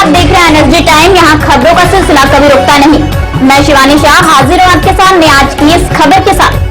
आप देख रहे हैं एनएसडी टाइम। यहाँ खबरों का सिलसिला कभी रुकता नहीं। मैं शिवानी शाह हाजिर हूँ आपके सामने आज की इस खबर के साथ।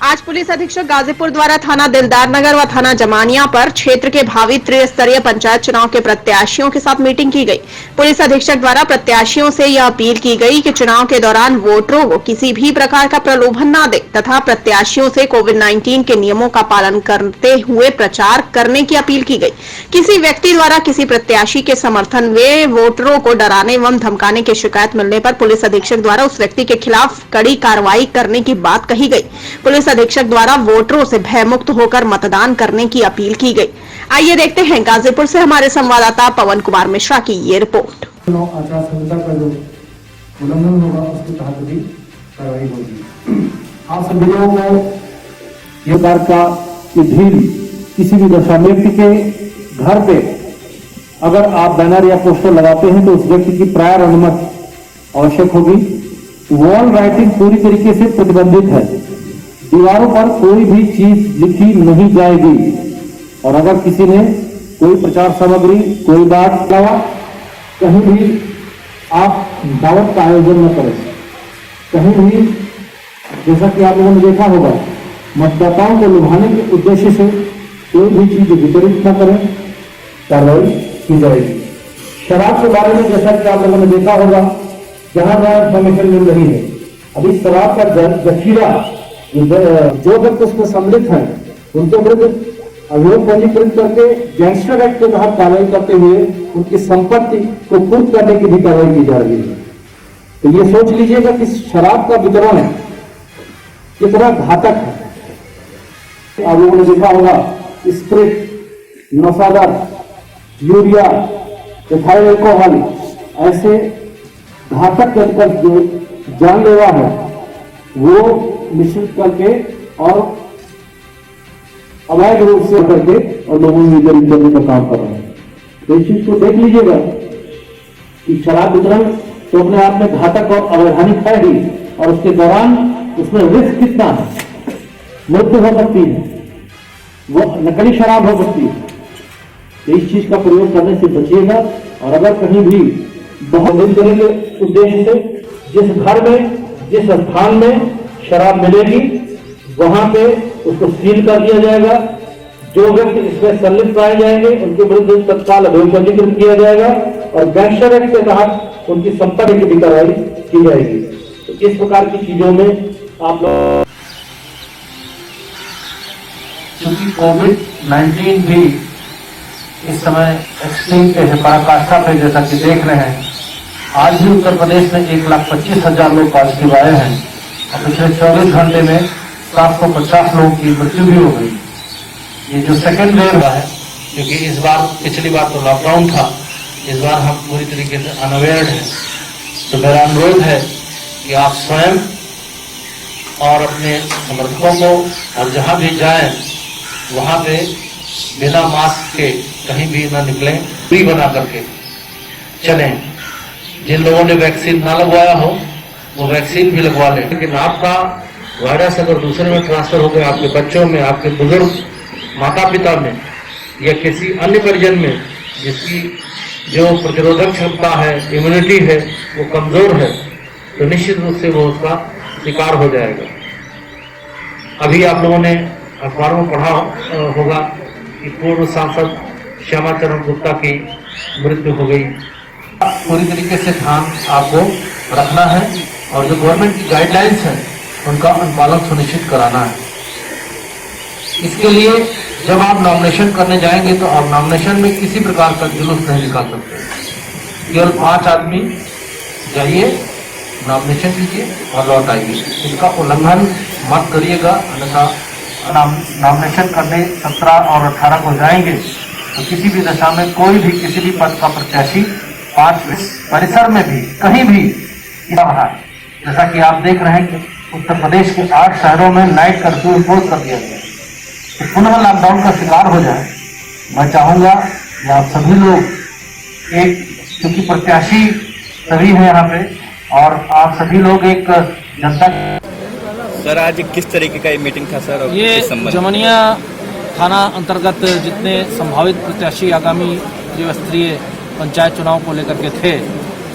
आज पुलिस अधीक्षक गाजीपुर द्वारा थाना दिलदार नगर व थाना जमानिया पर क्षेत्र के भावी त्रिस्तरीय पंचायत चुनाव के प्रत्याशियों के साथ मीटिंग की गई। पुलिस अधीक्षक द्वारा प्रत्याशियों से यह अपील की गई कि चुनाव के दौरान वोटरों को किसी भी प्रकार का प्रलोभन न दे तथा प्रत्याशियों से कोविड-19 के नियमों का पालन करते हुए प्रचार करने की अपील की गई। किसी व्यक्ति द्वारा किसी प्रत्याशी के समर्थन में वोटरों को डराने एवं धमकाने की शिकायत मिलने पर पुलिस अधीक्षक द्वारा उस व्यक्ति के खिलाफ कड़ी कार्रवाई करने की बात कही गई। पुलिस अधीक्षक द्वारा वोटरों से भयमुक्त होकर मतदान करने की अपील की गई। आइए देखते हैं गाजीपुर से हमारे संवाददाता पवन कुमार मिश्रा की ये रिपोर्ट। आचार संहिता का जो उल्लंघन होगा उसके तहत भी कार्रवाई होगी। आप सभी लोगों को ये बात का ढील किसी भी दशा व्यक्ति के घर पे अगर आप बैनर या पोस्टर लगाते हैं तो उस व्यक्ति की प्रायर अनुमति आवश्यक होगी। वॉल राइटिंग पूरी तरीके से प्रतिबंधित है। दीवारों पर कोई भी चीज लिखी नहीं जाएगी और अगर किसी ने कोई प्रचार सामग्री कोई बात अलावा कहीं भी आप दावत का आयोजन न करें। कहीं भी जैसा कि आप लोगों ने देखा होगा मतदाताओं को लुभाने के उद्देश्य से कोई भी चीज वितरित न करें, कार्रवाई की जाएगी। शराब के बारे में जैसा कि आप लोगों ने देखा होगा जहां जहां इन्फॉर्मेशन मिल रही है, अभी शराब का जखीरा जो व्यक्ति उसमें सम्मिलित है उनके विरुद्ध अभियोग पंजीकृत करके गैंगस्टर एक्ट के तहत कार्रवाई करते हुए उनकी संपत्ति को कुर्क करने की भी कार्रवाई की जा रही है। तो ये सोच लीजिएगा कि शराब का वितरण कितना घातक है। आप लोगों ने देखा होगा स्प्रिट, नशादार, यूरिया, एथाइल अल्कोहल ऐसे घातक केमिकल जो जानलेवा है वो मिश्रित करके और अवैध रूप से करके और लोगों में वितरित करने का काम कर रहे हैं। तो इस चीज को देख लीजिएगा कि शराब वितरण तो अपने आप में घातक और अवैधानिक है ही और उसके दौरान उसमें रिस्क कितना है, मृत्यु हो सकती है, वो नकली शराब हो सकती है। तो इस चीज का प्रयोग करने से बचिएगा और अगर कहीं भी बहुत करेंगे उद्देश्य से जिस घर में जिस स्थान में शराब मिलेगी वहां पे उसको सील कर दिया जाएगा। जो व्यक्ति इसमें संलिप्त पाए जाएंगे उनके विरुद्ध तत्काल अभियोग पंजीकृत किया जाएगा और गैंगस्टर एक्ट के तहत उनकी संपत्ति की भी कार्रवाई की जाएगी। तो इस प्रकार की चीजों में आप लोग चूंकि कोविड-19 भी इस समय एक्सट्रीम पे है, पराकाष्ठा पे, जैसा कि देख रहे हैं। आज भी उत्तर प्रदेश में 1,25,000 लोग पॉजिटिव आए हैं और पिछले 24 घंटे में 750 लोगों की मृत्यु भी हो गई। ये जो सेकेंड वेव है, क्योंकि इस बार पिछली बार तो लॉकडाउन था, इस बार हम पूरी तरीके से अनअवेयर हैं। तो मेरा अनुरोध है कि आप स्वयं और अपने समर्थकों को और जहां भी जाएं वहां पे बिना मास्क के कहीं भी न निकलें, दूरी बना करके चलें। जिन लोगों ने वैक्सीन ना लगवाया हो वो वैक्सीन भी लगवा लें। लेकिन आपका वायरस अगर दूसरे में ट्रांसफर हो गया, आपके बच्चों में, आपके बुजुर्ग माता पिता में या किसी अन्य परिजन में जिसकी जो प्रतिरोधक क्षमता है, इम्यूनिटी है, वो कमजोर है, तो निश्चित रूप से वो उसका शिकार हो जाएगा। अभी आप लोगों ने अखबारों में पढ़ा होगा कि पूर्व सांसद श्यामा चरण गुप्ता की मृत्यु हो गई। पूरी तरीके से ध्यान आपको रखना है और जो गवर्नमेंट की गाइडलाइंस है उनका अनुपालन सुनिश्चित कराना है। इसके लिए जब आप नॉमिनेशन करने जाएंगे तो आप नॉमिनेशन में किसी प्रकार का जुलूस नहीं निकाल सकते। केवल 5 आदमी जाइए, नॉमिनेशन कीजिए और लौट आइए। इसका उल्लंघन मत करिएगा, अन्यथा नॉमिनेशन करने 17 और 18 को जाएंगे तो किसी भी दशा में कोई भी किसी भी पद का प्रत्याशी 5 परिसर में भी कहीं भी रहा है। जैसा कि आप देख रहे हैं कि उत्तर प्रदेश के 8 शहरों में नाइट कर्फ्यू इम्पोज कर दिया गया। तो पुनः लॉकडाउन का शिकार हो जाए, मैं चाहूंगा कि आप सभी लोग एक, क्योंकि प्रत्याशी सभी हैं यहाँ पे और आप सभी लोग एक जनता। सर आज किस तरीके का ये मीटिंग था सर? ये जमनिया थाना अंतर्गत जितने संभावित प्रत्याशी आगामी त्रिस्तरीय पंचायत चुनाव को लेकर के थे,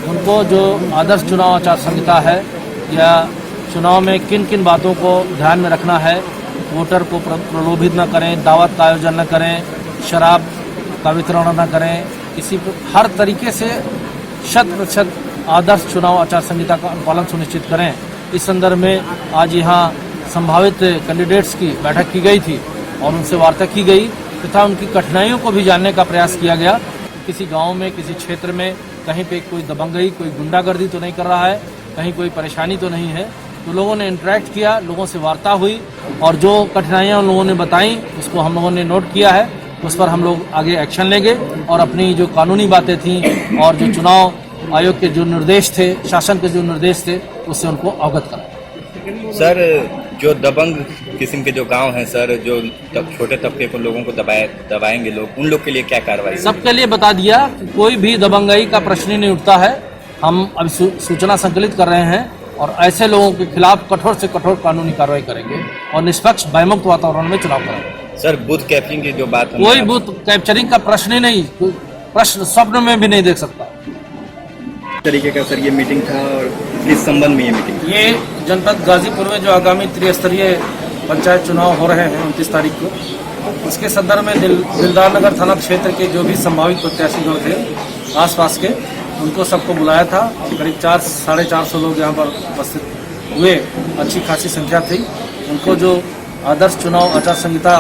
उनको जो आदर्श चुनाव आचार संहिता है या चुनाव में किन किन बातों को ध्यान में रखना है, वोटर को प्रलोभित न करें, दावत का आयोजन न करें, शराब का वितरण न करें, हर तरीके से 100% आदर्श चुनाव आचार संहिता का अनुपालन सुनिश्चित करें। इस संदर्भ में आज यहाँ संभावित कैंडिडेट्स की बैठक की गई थी और उनसे वार्ता की गई तथा उनकी कठिनाइयों को भी जानने का प्रयास किया गया। किसी गांव में, किसी क्षेत्र में कहीं पे कोई दबंगई, कोई गुंडागर्दी तो नहीं कर रहा है, कहीं कोई परेशानी तो नहीं है। तो लोगों ने इंटरेक्ट किया, लोगों से वार्ता हुई और जो कठिनाइयाँ उन लोगों ने बताई उसको हम लोगों ने नोट किया है। उस पर हम लोग आगे एक्शन लेंगे और अपनी जो कानूनी बातें थीं और जो चुनाव आयोग के जो निर्देश थे, शासन के जो निर्देश थे, उससे उनको अवगत कराएं। सर, जो दबंग किस्म के जो गांव हैं सर, जो छोटे तबके को लोगों को दबाएंगे लोग, उन लोग के लिए क्या कार्रवाई? सबके लिए बता दिया कि कोई भी दबंगई का प्रश्न ही नहीं उठता है। हम अभी सूचना संकलित कर रहे हैं और ऐसे लोगों के खिलाफ कठोर से कठोर कानूनी कार्रवाई करेंगे और निष्पक्ष भयमुक्त वातावरण में चुनाव कराएंगे। सर, बूथ कैप्चरिंग की जो बात, कोई बूथ कैप्चरिंग का प्रश्न ही नहीं, प्रश्न स्वप्न में भी नहीं देख सकता। तरीके का सर ये मीटिंग था और किस संबंध में ये मीटिंग? ये जनपद गाजीपुर में जो आगामी त्रिस्तरीय पंचायत चुनाव हो रहे हैं 29 तारीख को, उसके संदर्भ में दिलदार नगर थाना क्षेत्र के जो भी संभावित प्रत्याशी लोग थे आसपास के, उनको सबको बुलाया था। करीब 400-450 लोग यहाँ पर उपस्थित हुए, अच्छी खासी संख्या थी। उनको जो आदर्श चुनाव आचार संहिता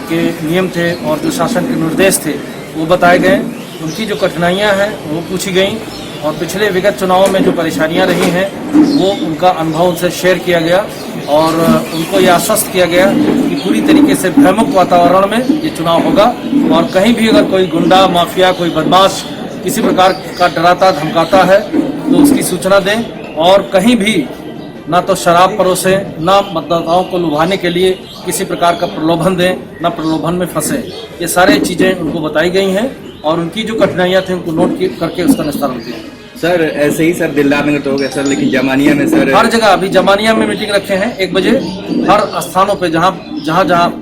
के नियम थे और जो शासन के निर्देश थे वो बताए गए। उनकी जो कठिनाइयाँ हैं वो पूछी गई और पिछले विगत चुनावों में जो परेशानियां रही हैं वो उनका अनुभव उनसे शेयर किया गया और उनको ये आश्वस्त किया गया कि पूरी तरीके से भयमुक्त वातावरण में ये चुनाव होगा और कहीं भी अगर कोई गुंडा, माफिया, कोई बदमाश किसी प्रकार का डराता धमकाता है तो उसकी सूचना दें और कहीं भी ना तो शराब परोसें, ना मतदाताओं को लुभाने के लिए किसी प्रकार का प्रलोभन दें, ना प्रलोभन में फंसे। ये सारी चीज़ें उनको बताई गई हैं और उनकी जो कठिनाइयाँ थी उनको नोट करके उसका निस्तारण किया। सर, ऐसे ही सर दिलदार नगर तो हो गया सर, लेकिन जमानिया में सर हर जगह, अभी जमानिया में मीटिंग रखे हैं 1 बजे, हर स्थानों पे जहाँ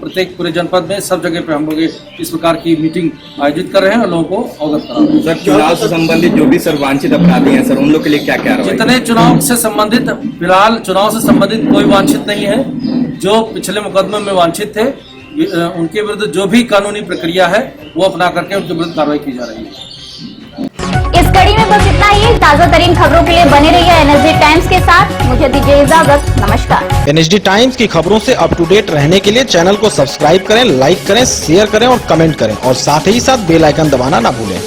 प्रत्येक पूरे जनपद में सब जगह पे हम लोग इस प्रकार की मीटिंग आयोजित कर रहे हैं और लोगों को अवगत करा रहे हैं। सर, चुनाव से संबंधित जो भी सर वांछित अपराधी हैं सर, उन लोग के लिए क्या क्या? जितने चुनाव से संबंधित, फिलहाल चुनाव से संबंधित कोई वांछित नहीं है। जो पिछले मुकदमे में वांछित थे उनके विरुद्ध जो भी कानूनी प्रक्रिया है वो अपना करके उनके विरुद्ध कार्रवाई की जा रही है। इस कड़ी में बस इतना ही। ताजा तरीन खबरों के लिए बने रहिए एनएसडी टाइम्स के साथ। मुझे दीजिए इजाजत, नमस्कार। एनएसडी टाइम्स की खबरों से अप टू डेट रहने के लिए चैनल को सब्सक्राइब करें, लाइक करें, शेयर करें और कमेंट करें और साथ ही साथ बेल आइकन दबाना ना भूलें।